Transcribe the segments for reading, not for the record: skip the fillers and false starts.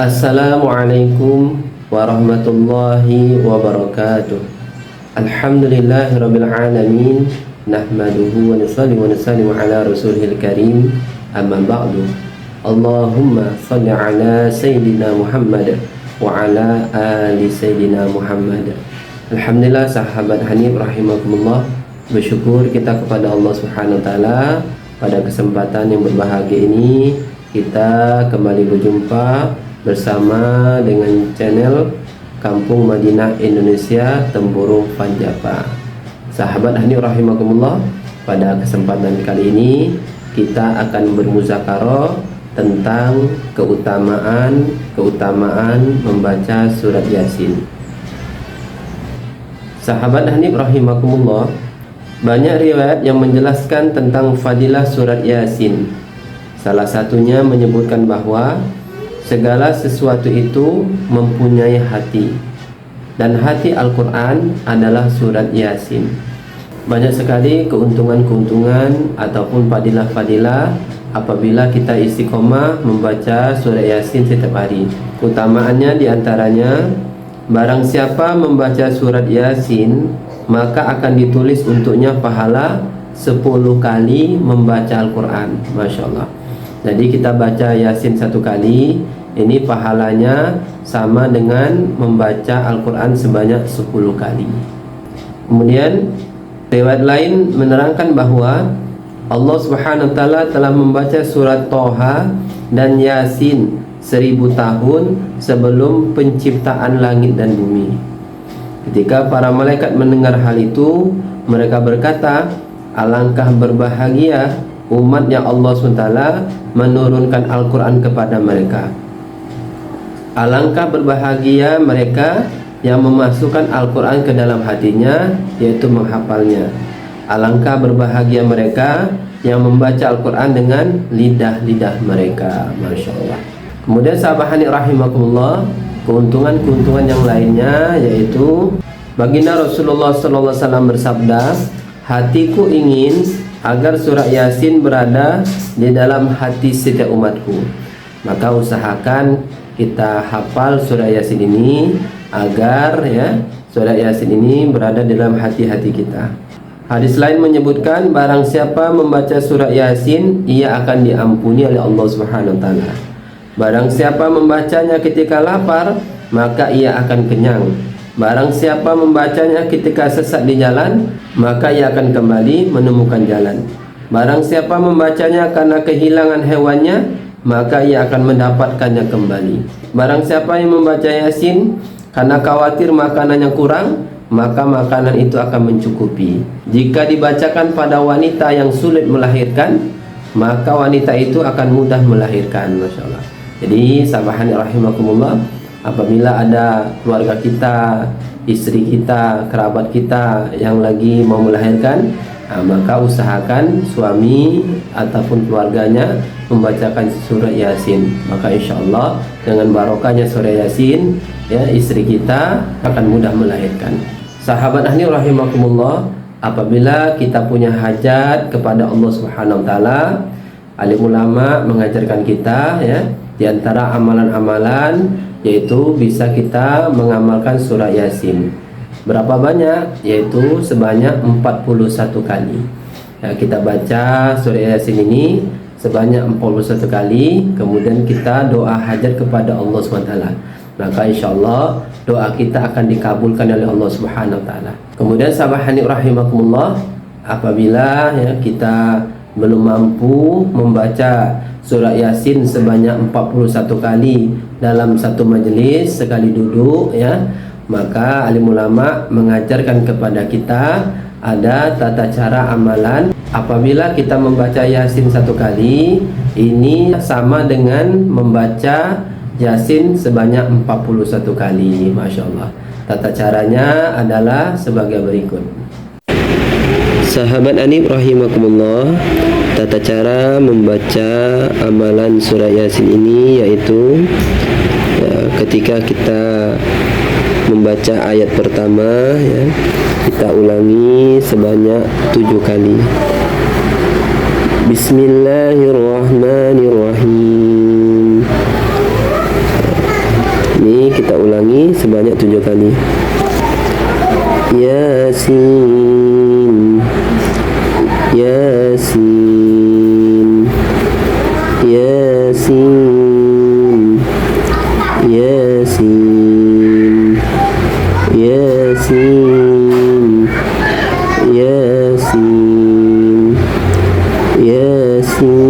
Assalamualaikum warahmatullahi wabarakatuh. Alhamdulillahirabbil alamin. Nahmaduhu wa nusallimu ala rasulil karim. Amma ba'du. Allahumma shalli ala sayyidina Muhammad wa ala ali sayyidina Muhammad. Alhamdulillah sahabat Hanif rahimakumullah, bersyukur kita kepada Allah Subhanahu wa taala pada kesempatan yang berbahagia ini kita kembali berjumpa bersama dengan channel Kampung Madinah Indonesia Tempurung Panjapa. Sahabat Hanif rahimakumullah, pada kesempatan kali ini kita akan bermuzakarah tentang keutamaan membaca surat Yasin. Sahabat Hanif rahimakumullah, banyak riwayat yang menjelaskan tentang fadilah surat Yasin. Salah satunya menyebutkan bahwa segala sesuatu itu mempunyai hati, dan hati Al-Quran adalah surat Yasin. Banyak sekali keuntungan-keuntungan ataupun fadilah-fadilah apabila kita istiqomah membaca surat Yasin setiap hari. Keutamaannya diantaranya, barang siapa membaca surat Yasin maka akan ditulis untuknya pahala 10 kali membaca Al-Quran. Masya Allah. Jadi kita baca Yasin 1 kali, ini pahalanya sama dengan membaca Al-Quran sebanyak 10 kali. Kemudian riwayat lain menerangkan bahwa Allah Subhanahu wa taala telah membaca surat Toha dan Yasin 1000 tahun sebelum penciptaan langit dan bumi. Ketika para malaikat mendengar hal itu, mereka berkata, alangkah berbahagia umatnya Allah SWT menurunkan Al-Quran kepada mereka. Alangkah berbahagia mereka yang memasukkan Al-Quran ke dalam hatinya, yaitu menghafalnya. Alangkah berbahagia mereka yang membaca Al-Quran dengan lidah-lidah mereka. Masya Allah. Kemudian sahabat Hanif rahimakumullah, keuntungan-keuntungan yang lainnya yaitu baginda Rasulullah SAW bersabda, hatiku ingin agar surah Yasin berada di dalam hati setiap umatku. Maka usahakan kita hafal surah Yasin ini agar surah Yasin ini berada di dalam hati-hati kita. Hadis lain menyebutkan barang siapa membaca surah Yasin ia akan diampuni oleh Allah Subhanahu wa taala. Barang siapa membacanya ketika lapar maka ia akan kenyang. Barang siapa membacanya ketika sesat di jalan maka ia akan kembali menemukan jalan. Barang siapa membacanya karena kehilangan hewannya maka ia akan mendapatkannya kembali. Barang siapa yang membaca Yasin karena khawatir makanannya kurang maka makanan itu akan mencukupi. Jika dibacakan pada wanita yang sulit melahirkan maka wanita itu akan mudah melahirkan. Masya Allah. Jadi sahabat Hanif rahimakumullah, apabila ada keluarga kita, istri kita, kerabat kita yang lagi mau melahirkan, maka usahakan suami ataupun keluarganya membacakan surah Yasin. Maka insya Allah dengan barokahnya surah Yasin, istri kita akan mudah melahirkan. Sahabat Hanif rahimakumullah, apabila kita punya hajat kepada Allah Subhanahu wa taala, alim ulama mengajarkan kita di antara amalan-amalan yaitu bisa kita mengamalkan surah Yasin. Berapa banyak? Yaitu sebanyak 41 kali. Kita baca surah Yasin ini sebanyak 41 kali, kemudian kita doa hajat kepada Allah SWT. Maka insya Allah doa kita akan dikabulkan oleh Allah Subhanahu wa taala. Kemudian sahabat Hanif rahimakumullah, apabila kita belum mampu membaca surah Yasin sebanyak 41 kali dalam satu majelis sekali duduk, maka alim ulama mengajarkan kepada kita ada tata cara amalan. Apabila kita membaca Yasin 1 kali, ini sama dengan membaca Yasin sebanyak 41 kali. Masya Allah. Tata caranya adalah sebagai berikut. Sahabat Hanif rahimakumullah, tata cara membaca amalan surah Yasin ini yaitu ketika kita membaca ayat pertama, kita ulangi sebanyak 7 kali. Bismillahirrahmanirrahim. Ini kita ulangi sebanyak 7 kali. Yasin, Yasin, Yasin, Yasin, Yasin, Yasin, Yasin.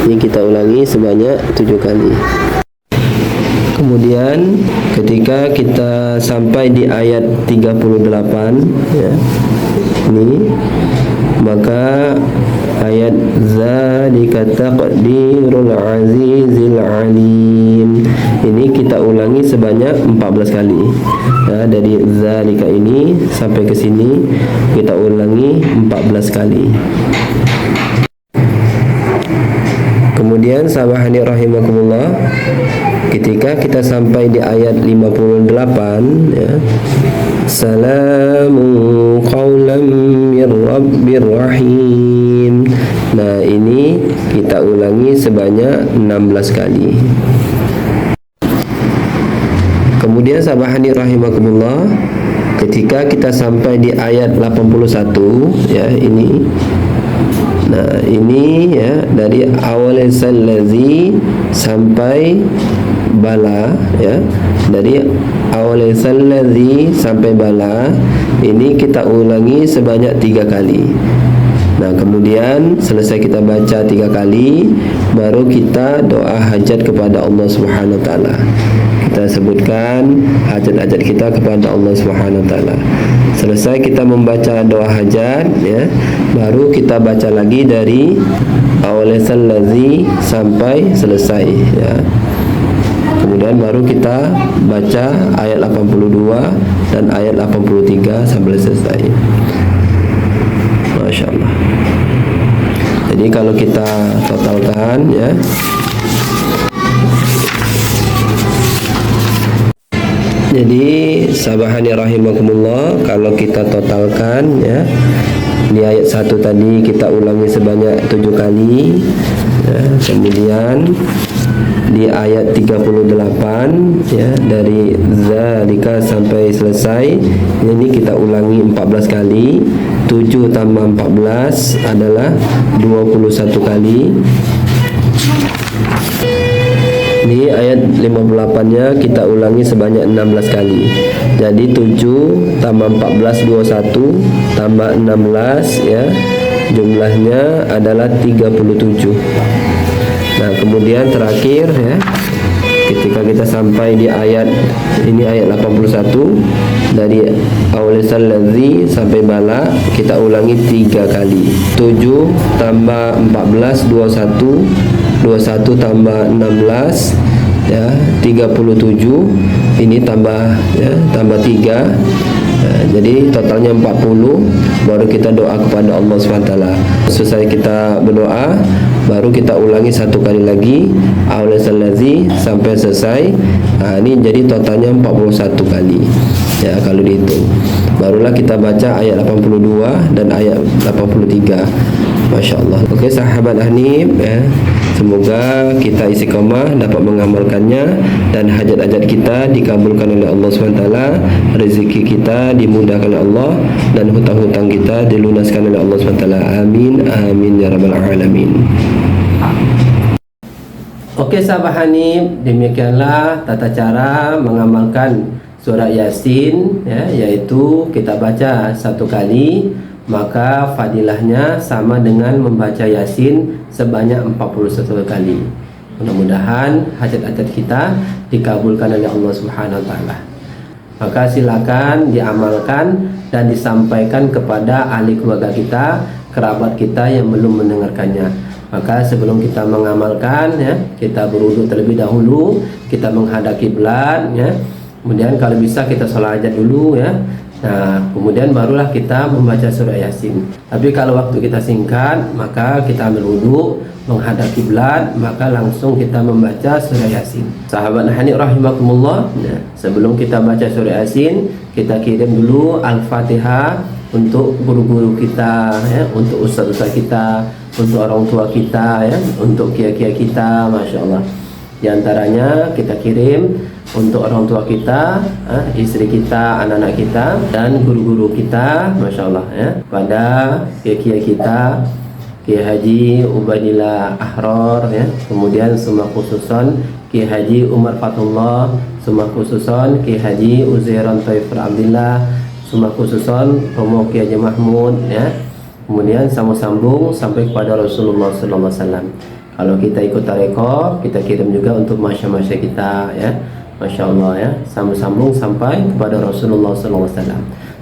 Ini kita ulangi sebanyak 7 kali. Kemudian ketika kita sampai di ayat 38 ya, ini maka ayat zalika taqdirul azizil alim ini kita ulangi sebanyak 14 kali ya, dari zalika ini sampai ke sini kita ulangi 14 kali. Kemudian sahabahani rahimakumullah, ketika kita sampai di ayat 58 ya, salamun qawlan mir rabbir rahim. Nah, ini kita ulangi sebanyak 16 kali. Kemudian sahabahani rahimakumullah, ketika kita sampai di ayat 81 ya, ini. Nah, ini ya dari awal salazi sampai bala ya. Dari awal salazi sampai bala ini kita ulangi sebanyak 3 kali. Nah, kemudian selesai kita baca 3 kali, baru kita doa hajat kepada Allah Subhanahu wa taala. Kita sebutkan hajat-hajat kita kepada Allah Subhanahu wa taala. Selesai kita membaca doa hajat ya, baru kita baca lagi dari awal salazi sampai selesai ya. Kemudian baru kita baca ayat 82 dan ayat 83 sampai selesai. Masya Allah. Jadi kalau kita totalkan ya, jadi sahabahani rahimakumullah, kalau kita totalkan ya, di ayat 1 tadi kita ulangi sebanyak 7 kali ya, kemudian di ayat 38 ya, dari zalika sampai selesai ini kita ulangi 14 kali. 7 tambah 14 adalah 21 kali. Di ayat 58-nya kita ulangi sebanyak 16 kali. Jadi 7 tambah 14 21 tambah 16 ya, jumlahnya adalah 37. Nah, kemudian terakhir ya, ketika kita sampai di ayat ini ayat 81, dari awal salazi sampai bala kita ulangi 3 kali. 7 tambah 14 21, 21 tambah 16 ya 37, ini tambah ya, tambah 3 jadi totalnya 40. Baru kita doa kepada Allah SWT. Selesai kita berdoa, baru kita ulangi 1 kali lagi awal salazi sampai selesai. Nah, ini jadi totalnya 41 kali ya kalau dihitung. Barulah kita baca ayat 82 dan ayat 83. Masya Allah. Oke sahabat Hanif ya, semoga kita istiqomah dapat mengamalkannya dan hajat-hajat kita dikabulkan oleh Allah SWT, rezeki kita dimudahkan oleh Allah, dan hutang-hutang kita dilunaskan oleh Allah SWT. Amin amin ya rabbal alamin. Oke sahabat Hanif, demikianlah tata cara mengamalkan surah Yasin ya, yaitu kita baca 1 kali, maka fadilahnya sama dengan membaca Yasin sebanyak 41 kali. Mudah-mudahan hajat-hajat kita dikabulkan oleh Allah Subhanahu wa taala. Maka silakan diamalkan dan disampaikan kepada ahli keluarga kita, kerabat kita yang belum mendengarkannya. Maka sebelum kita mengamalkan ya, kita berwudu terlebih dahulu, kita menghadap kiblat ya. Kemudian kalau bisa kita sholat hajat dulu ya. Nah, kemudian barulah kita membaca surah Yasin. Tapi kalau waktu kita singkat, maka kita ambil wudu, menghadap kiblat, maka langsung kita membaca surah Yasin. Sahabat Hanif rahimakumullah, ya, sebelum kita baca surah Yasin, kita kirim dulu Al-Fatihah untuk guru-guru kita ya, untuk ustaz-ustaz kita, untuk orang tua kita ya, untuk kiai-kiai kita, Masya Allah. Di antaranya kita kirim untuk orang tua kita, istri kita, anak-anak kita, dan guru-guru kita, Masya Allah ya, pada kiai-kiai kita, Kiai Haji Ubadillah Ahror ya, kemudian semua khususon Kiai Haji Umar Fatullah, semua khususon Kiai Haji Uzairan Taifur Abdillah, semua khususon Romo Kiai Haji Mahmud ya, kemudian sambung sampai kepada Rasulullah SAW. Kalau kita ikut tarekat, kita kirim juga untuk masya-masya kita ya, Masya Allah ya, sambung sampai kepada Rasulullah SAW.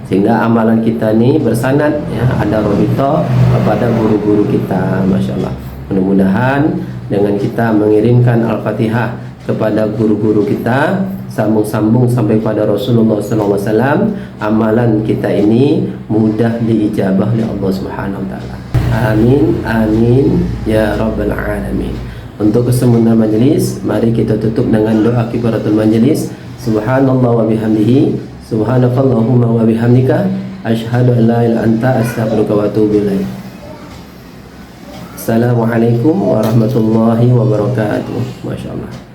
Sehingga amalan kita ini bersanad ya, ada robito kepada guru-guru kita, Masya Allah. Mudah-mudahan dengan kita mengirimkan Al-Fatihah kepada guru-guru kita, sambung sampai pada Rasulullah SAW, amalan kita ini mudah diijabah oleh Allah Subhanahu Wa Taala. Amin, amin ya Rabbal Alamin. Untuk kesempurnaan majelis, mari kita tutup dengan doa kifaratul majelis. Subhanallah wa bihamdihi, subhanakallahumma wa bihamdika, asyhadu an la ilaha illa anta, astaghfiruka wa atubu ilaik. Assalamualaikum warahmatullahi wabarakatuh. Masya Allah.